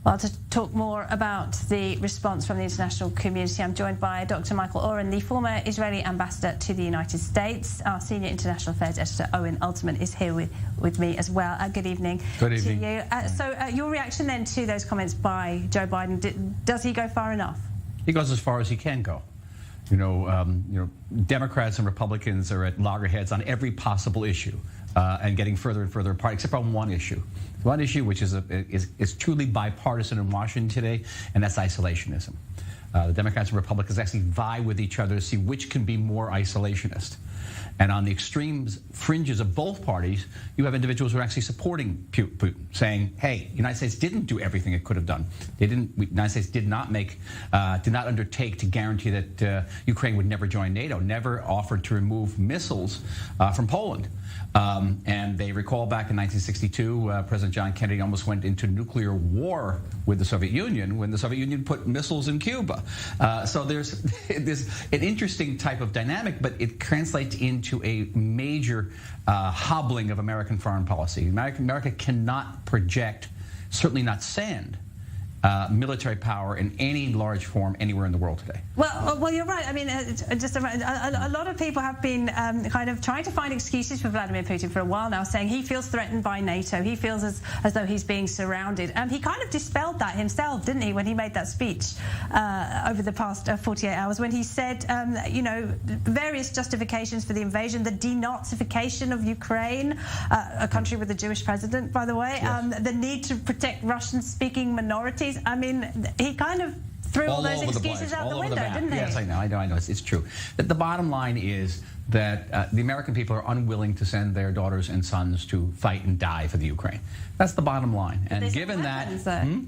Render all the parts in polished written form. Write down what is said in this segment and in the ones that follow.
Well, to talk more about the response from the international community, I'm joined by Dr. Michael Oren, the former Israeli ambassador to the United States. Our senior international affairs editor, Owen Alterman, is here with me as well. Good evening. Good evening. To you. So your reaction then to those comments by Joe Biden, does he go far enough? He goes as far as he can go. You know, Democrats and Republicans are at loggerheads on every possible issue, and getting further and further apart, except on one issue. One issue which is truly bipartisan in Washington today, and that's isolationism. The Democrats and Republicans actually vie with each other to see which can be more isolationist. And on the extreme fringes of both parties, you have individuals who are actually supporting Putin, saying, "Hey, the United States didn't do everything it could have done. The United States did not undertake to guarantee that Ukraine would never join NATO, never offered to remove missiles from Poland." And they recall back in 1962, President John Kennedy almost went into nuclear war with the Soviet Union when the Soviet Union put missiles in Cuba. So there's an interesting type of dynamic, but it translates into a major hobbling of American foreign policy. America cannot project, certainly not send, military power in any large form anywhere in the world today. Well, you're right. I mean, a lot of people have been kind of trying to find excuses for Vladimir Putin for a while now, saying he feels threatened by NATO. He feels as though he's being surrounded. He kind of dispelled that himself, didn't he, when he made that speech over the past 48 hours, when he said, you know, various justifications for the invasion, the denazification of Ukraine, a country with a Jewish president, by the way, yes. The need to protect Russian-speaking minorities. I mean, he kind of threw all those excuses out the window, didn't he? Yes, I know. It's true. The bottom line is that the American people are unwilling to send their daughters and sons to fight and die for the Ukraine. That's the bottom line. And given that,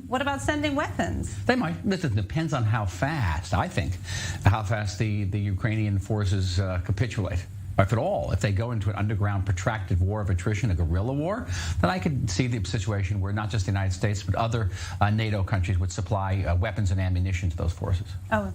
what about sending weapons? They might. Listen, it depends on how fast. I think how fast the Ukrainian forces capitulate. If at all, if they go into an underground, protracted war of attrition, a guerrilla war, then I could see the situation where not just the United States, but other NATO countries would supply weapons and ammunition to those forces. Oh.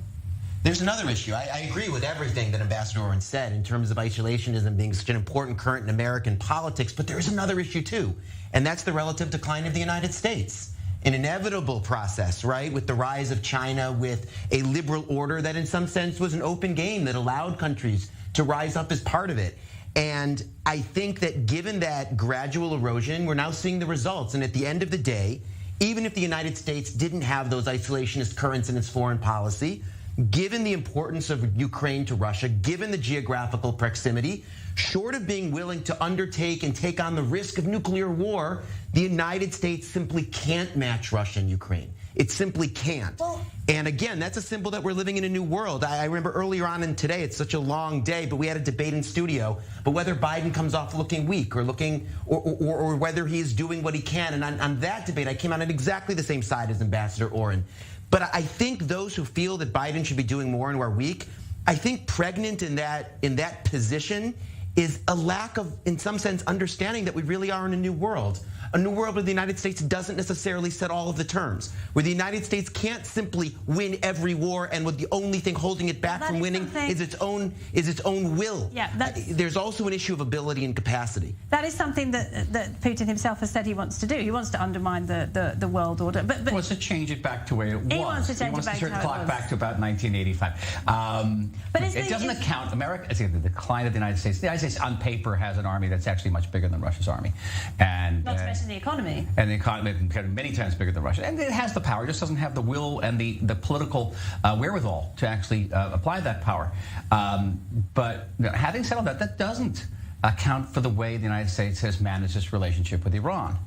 There's another issue. I agree with everything that Ambassador Oren said in terms of isolationism being such an important current in American politics, but there is another issue too, and that's the relative decline of the United States. An inevitable process, right, with the rise of China, with a liberal order that in some sense was an open game that allowed countries to rise up as part of it. And I think that given that gradual erosion, we're now seeing the results. And at the end of the day, even if the United States didn't have those isolationist currents in its foreign policy, given the importance of Ukraine to Russia, given the geographical proximity, short of being willing to undertake and take on the risk of nuclear war, the United States simply can't match Russia and Ukraine. It simply can't. And again, that's a symbol that we're living in a new world. I remember earlier on in today, it's such a long day, but we had a debate in studio, but whether Biden comes off looking weak or looking, or whether he's doing what he can. And on that debate, I came out on exactly the same side as Ambassador Oren. But I think those who feel that Biden should be doing more and who are weak, I think pregnant in that position is a lack of, in some sense, understanding that we really are in a new world. A new world where the United States doesn't necessarily set all of the terms, where the United States can't simply win every war, and with the only thing holding it back from winning is its own will. Yeah, there's also an issue of ability and capacity. That is something that Putin himself has said he wants to do. He wants to undermine the world order, but he wants to change it back to where it was. He wants to change it back to how it was. Clock back to about 1985. But it doesn't account America. The decline of the United States. The United States, on paper, has an army that's actually much bigger than Russia's army, and not to mention the economy. And the economy many times bigger than Russia, and it has the power. It just doesn't have the will and the political wherewithal to actually apply that power. But having said all that, that doesn't account for the way the United States has managed its relationship with Iran.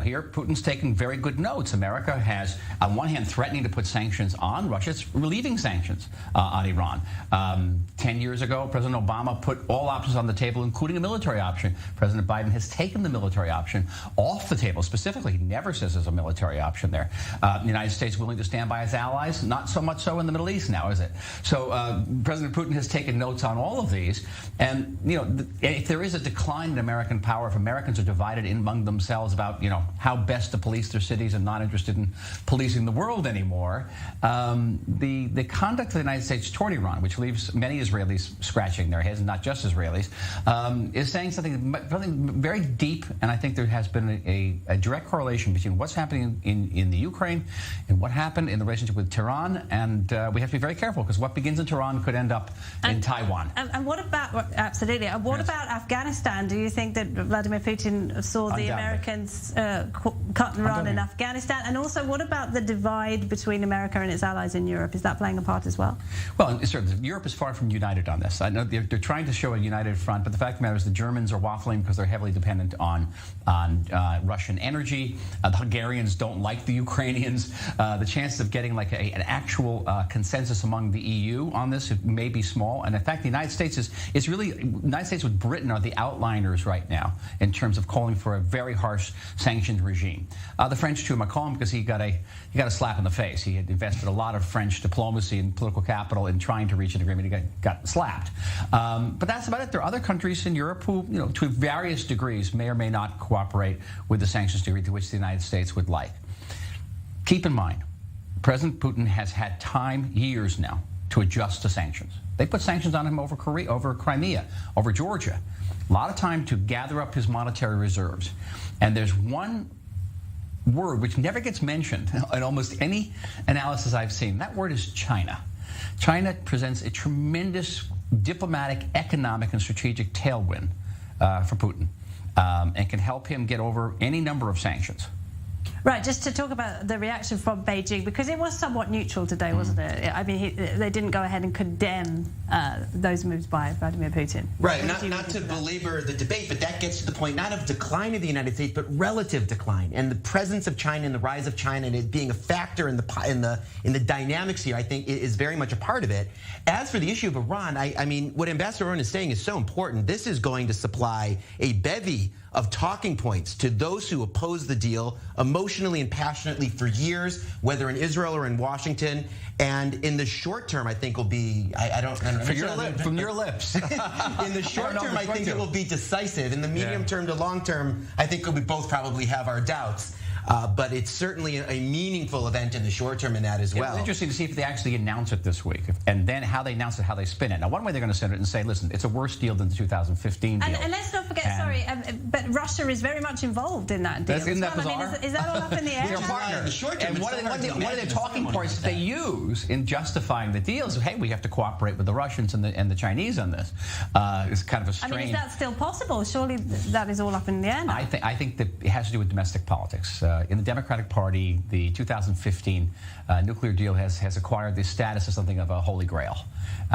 Here Putin's taken very good notes. America has, on one hand, threatening to put sanctions on Russia. It's relieving sanctions on Iran. 10 years ago, President Obama put all options on the table, including a military option. President Biden has taken the military option off the table. Specifically, he never says there's a military option there. The United States willing to stand by its allies? Not so much so in the Middle East now, is it? So President Putin has taken notes on all of these. And, if there is a decline in American power, if Americans are divided among themselves, themselves about, how best to police their cities and not interested in policing the world anymore. The conduct of the United States toward Iran, which leaves many Israelis scratching their heads, and not just Israelis, is saying something very deep, and I think there has been a direct correlation between what's happening in the Ukraine and what happened in the relationship with Tehran, and we have to be very careful, because what begins in Tehran could end up in Taiwan. And what about, absolutely, and what about Afghanistan? Do you think that Vladimir Putin saw the Americans cut and run in Afghanistan? And also, what about the divide between America and its allies in Europe? Is that playing a part as well? Well, Europe is far from united on this. I know they're trying to show a united front, but the fact of the matter is the Germans are waffling because they're heavily dependent on Russian energy. The Hungarians don't like the Ukrainians. The chances of getting like an actual consensus among the EU on this may be small. And in fact, the United States is really, United States with Britain are the outliners right now in terms of calling for a very harsh sanctioned regime. The French too, Macron, because he got a slap in the face. He had invested a lot of French diplomacy and political capital in trying to reach an agreement. He got slapped. But that's about it. There are other countries in Europe who, to various degrees, may or may not cooperate with the sanctions degree to which the United States would like. Keep in mind, President Putin has had time, years now, to adjust to sanctions. They put sanctions on him over Crimea, over Georgia. A lot of time to gather up his monetary reserves. And there's one word which never gets mentioned in almost any analysis I've seen. That word is China. China presents a tremendous diplomatic, economic, and strategic tailwind for Putin, and can help him get over any number of sanctions. Right, just to talk about the reaction from Beijing, because it was somewhat neutral today, wasn't it? I mean, they didn't go ahead and condemn those moves by Vladimir Putin. Right, not to belabor the debate, but that gets to the point not of decline of the United States, but relative decline, and the presence of China and the rise of China and it being a factor in the dynamics here, I think, is very much a part of it. As for the issue of Iran, I mean, what Ambassador Oren is saying is so important. This is going to supply a bevy of talking points to those who oppose the deal emotionally and passionately for years, whether in Israel or in Washington. And in the short term, I think will be, I don't know. From your lips. In the short term, I think it will be decisive. In the medium term to long term, I think we both probably have our doubts. But it's certainly a meaningful event in the short term in that as well. It's interesting to see if they actually announce it this week, and then how they announce it, how they spin it. Now, one way they're going to send it and say, listen, it's a worse deal than the 2015 deal. And let's not forget, but Russia is very much involved in that deal. Isn't that bizarre? I mean, is that all up in the air? They're a partner. In the short term, and one of the talking points they use in justifying the deal is, hey, we have to cooperate with the Russians and the Chinese on this. It's kind of a strange. I mean, is that still possible? Surely that is all up in the air now. I think that it has to do with domestic politics. In the Democratic Party, the 2015 nuclear deal has acquired the status of something of a holy grail.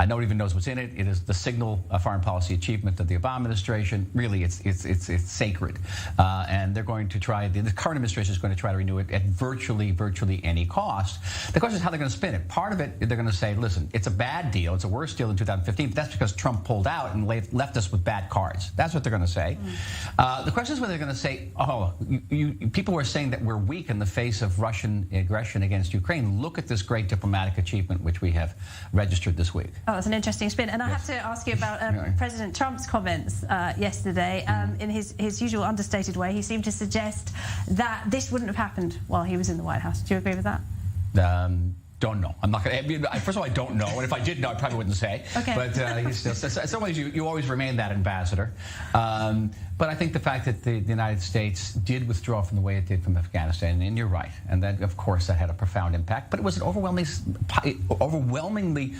No one even knows what's in it. It is the signal foreign policy achievement of the Obama administration. Really, it's sacred. And they're going to try, the current administration is going to try to renew it at virtually any cost. The question is how they're going to spin it. Part of it, they're going to say, listen, it's a bad deal. It's a worse deal than 2015, but that's because Trump pulled out and left us with bad cards. That's what they're going to say. The question is whether they're going to say, oh, people who are saying that we're weak in the face of Russian aggression against Ukraine, look at this great diplomatic achievement which we have registered this week. Oh, it's an interesting spin. And I have to ask you about President Trump's comments yesterday. In his usual understated way, he seemed to suggest that this wouldn't have happened while he was in the White House. Do you agree with that? Don't know. I'm not going to. First of all, I don't know, and if I did know, I probably wouldn't say. Okay. But he's still. So in some ways, you always remain that ambassador. But I think the fact that the United States did withdraw from the way it did from Afghanistan, and you're right, and that of course that had a profound impact. But it was overwhelmingly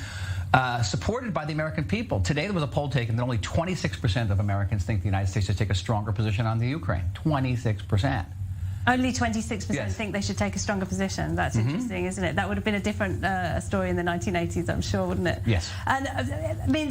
supported by the American people. Today there was a poll taken that only 26% of Americans think the United States should take a stronger position on the Ukraine. 26%. Only 26% think they should take a stronger position. That's interesting, isn't it? That would have been a different story in the 1980s, I'm sure, wouldn't it? Yes. And I mean,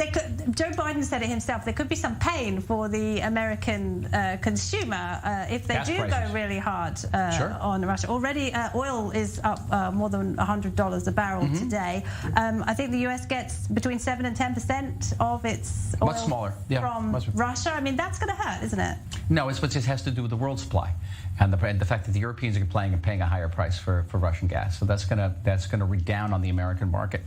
Joe Biden said it himself. There could be some pain for the American consumer if they do go really hard on Russia. Already, oil is up more than $100 a barrel today. I think the U.S. gets between 7 and 10% of its oil from Russia. I mean, that's going to hurt, isn't it? No, it just has to do with the world supply and the fact that the Europeans are paying a higher price for Russian gas. So that's gonna read down on the American market.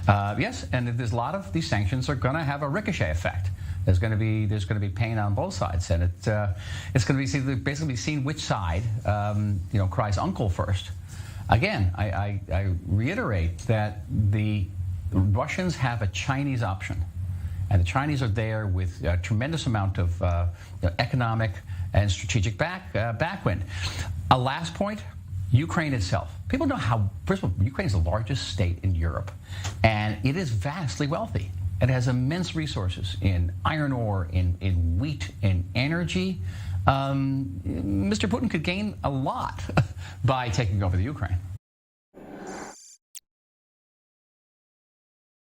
Yes, and there's a lot of these sanctions are going to have a ricochet effect There's going to be pain on both sides, and it's going to be basically seen which side cries uncle first. Again, I reiterate that the Russians have a Chinese option, and the Chinese are there with a tremendous amount of economic and strategic backwind. A last point. Ukraine itself. People know how, first of all, Ukraine is the largest state in Europe, and it is vastly wealthy. It has immense resources in iron ore, in wheat, in energy. Mr. Putin could gain a lot by taking over the Ukraine.